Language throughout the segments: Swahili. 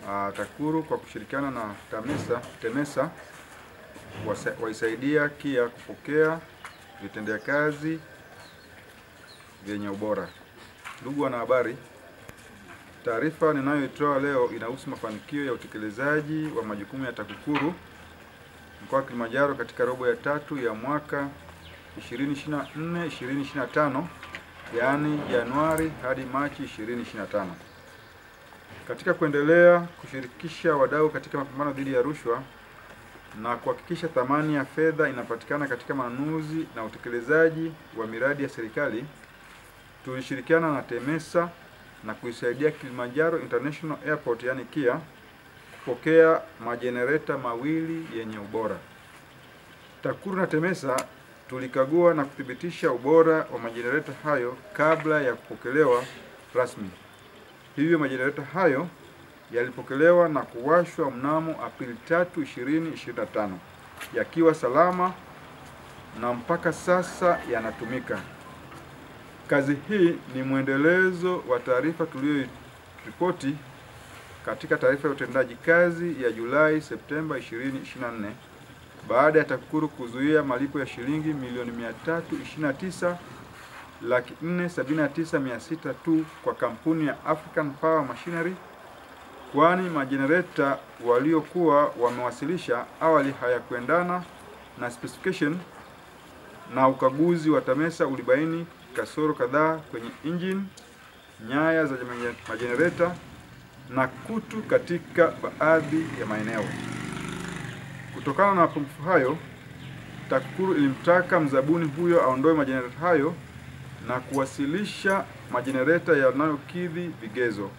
TAKUKURU kwa kushirikiana na TEMESA waisaidia KIA kupokea vitendea kazi vyenye ubora. Ndugu wanahabari, taarifa ninayoitoa leo inahusu mafanikio ya utekelezaji wa majukumu ya TAKUKURU mkoa wa Kilimanjaro katika robo ya tatu ya mwaka 2024-2025, yaani Januari hadi Machi 2025. Katika kuendelea kushirikisha wadau katika mapambano dhidi ya rushwa na kuhakikisha thamani ya fedha inapatikana katika manunuzi na utekelezaji wa miradi ya serikali, tulishirikiana na TEMESA na kuisaidia Kilimanjaro International Airport yani KIA kupokea majenereta mawili yenye ubora. TAKUKURU na TEMESA tulikagua na kuthibitisha ubora wa majenereta hayo kabla ya kupokelewa rasmi. Hivyo majenereta hayo yalipokelewa na kuwashwa mnamo Aprili 3, 2025 yakiwa salama na mpaka sasa yanatumika. Kazi hii ni mwendelezo wa taarifa tuliyoripoti katika taarifa ya utendaji kazi ya Julai Septemba 2024 baada ya TAKUKURU kuzuia malipo ya shilingi milioni 329,479,600 tu kwa kampuni ya African Power Machinery, kwani majenereta waliokuwa wamewasilisha awali hayakuendana na specification, na ukaguzi wa TEMESA ulibaini kasoro kadhaa kwenye engine, nyaya za majenereta na kutu katika baadhi ya maeneo. Kutokana na mapungufu hayo, TAKUKURU ilimtaka mzabuni huyo aondoe majenereta hayo na kuwasilisha majenereta yanayokidhi vigezo.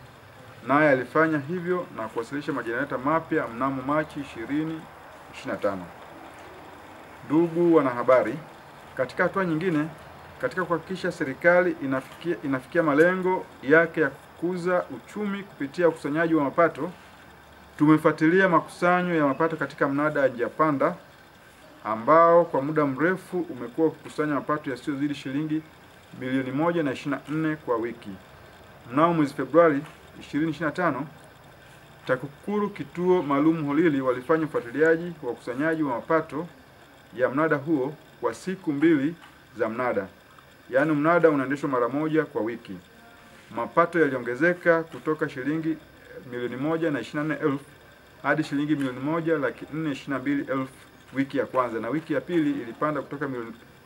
Naye alifanya hivyo na kuwasilisha majenereta mapya mnamo Machi 2025. Ndugu wanahabari, katika hatua nyingine, katika kuhakikisha serikali inafikia malengo yake ya kukuza uchumi kupitia ukusanyaji wa mapato, tumefuatilia makusanyo ya mapato katika mnada wa njia panda ambao kwa muda mrefu umekuwa ukikusanya mapato yasiyozidi shilingi milioni 124 kwa wiki. Mnamo mwezi Februari 2025, TAKUKURU kituo maalum Holili walifanya ufuatiliaji wa ukusanyaji wa mapato ya mnada huo kwa siku 2 za mnada. Yaani mnada unaendeshwa mara moja kwa wiki. Mapato yaliongezeka kutoka shilingi milioni 124,000 hadi shilingi milioni 1,422,000 wiki ya kwanza, na wiki ya pili ilipanda kutoka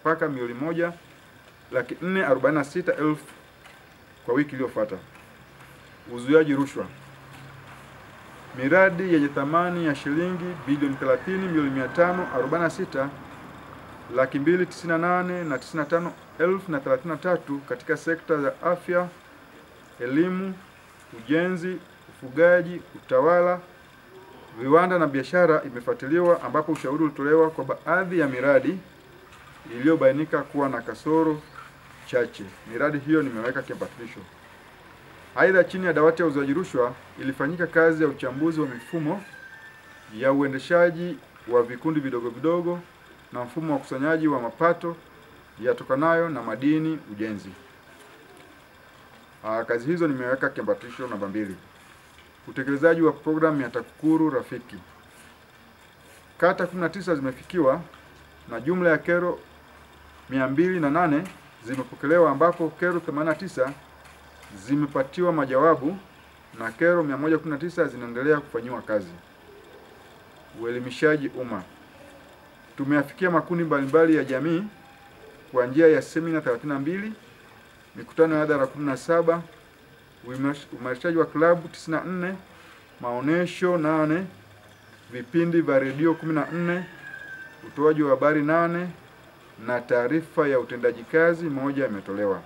mpaka milioni 1,446,000 kwa wiki iliyofuata. Uzuiaji rushwa. Miradi yenye thamani ya shilingi bilioni 30,246,298,095,033 katika sekta za afya, elimu, ujenzi, ufugaji, utawala, viwanda na biashara imefuatiliwa, ambapo ushauri ulitolewa kwa baadhi ya miradi iliyobainika kuwa na kasoro chache. Miradi hiyo nimeweka kiambatisho. Aidha, chini ya dawati ya uzuiaji rushwa ilifanyika kazi ya uchambuzi wa mifumo ya uendeshaji wa vikundi vidogo vidogo na mfumo wa ukusanyaji wa mapato yatokanayo na madini ujenzi. Kazi hizo nimeweka kiambatisho namba 2. Utekelezaji wa programu ya TAKUKURU Rafiki. Kata 19 zimefikiwa na jumla ya kero 208 zimepokelewa, ambapo kero 89 zimepatiwa majawabu na kero 119 zinaendelea kufanyiwa kazi. Uelimishaji umma. Tumeafikia makundi mbalimbali ya jamii kwa njia ya semina 32, mikutano ya hadhara 17, uimarishaji wa klabu 94, maonesho 8, vipindi vya redio 14, utoaji wa habari 8 na taarifa ya utendaji kazi 1 imetolewa.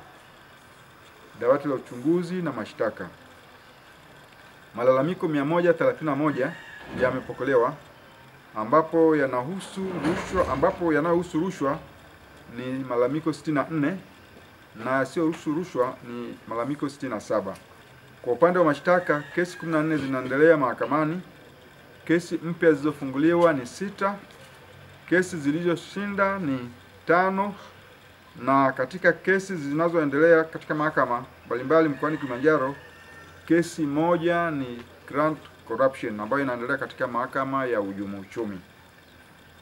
Dawati la uchunguzi na mashtaka. Malalamiko 131 yamepokelewa, ambapo yanayohusu rushwa ni malalamiko 64 na yasiyohusu rushwa ni malalamiko 67. Kwa upande wa mashtaka, kesi 14 zinaendelea mahakamani. Kesi mpya zilizofunguliwa ni 6, kesi zilizoshinda ni 5, na katika kesi zinazoendelea katika mahakama mbalimbali mkoani Kilimanjaro, kesi moja ni corruption ambayo inaendelea katika mahakama ya uhujumu uchumi.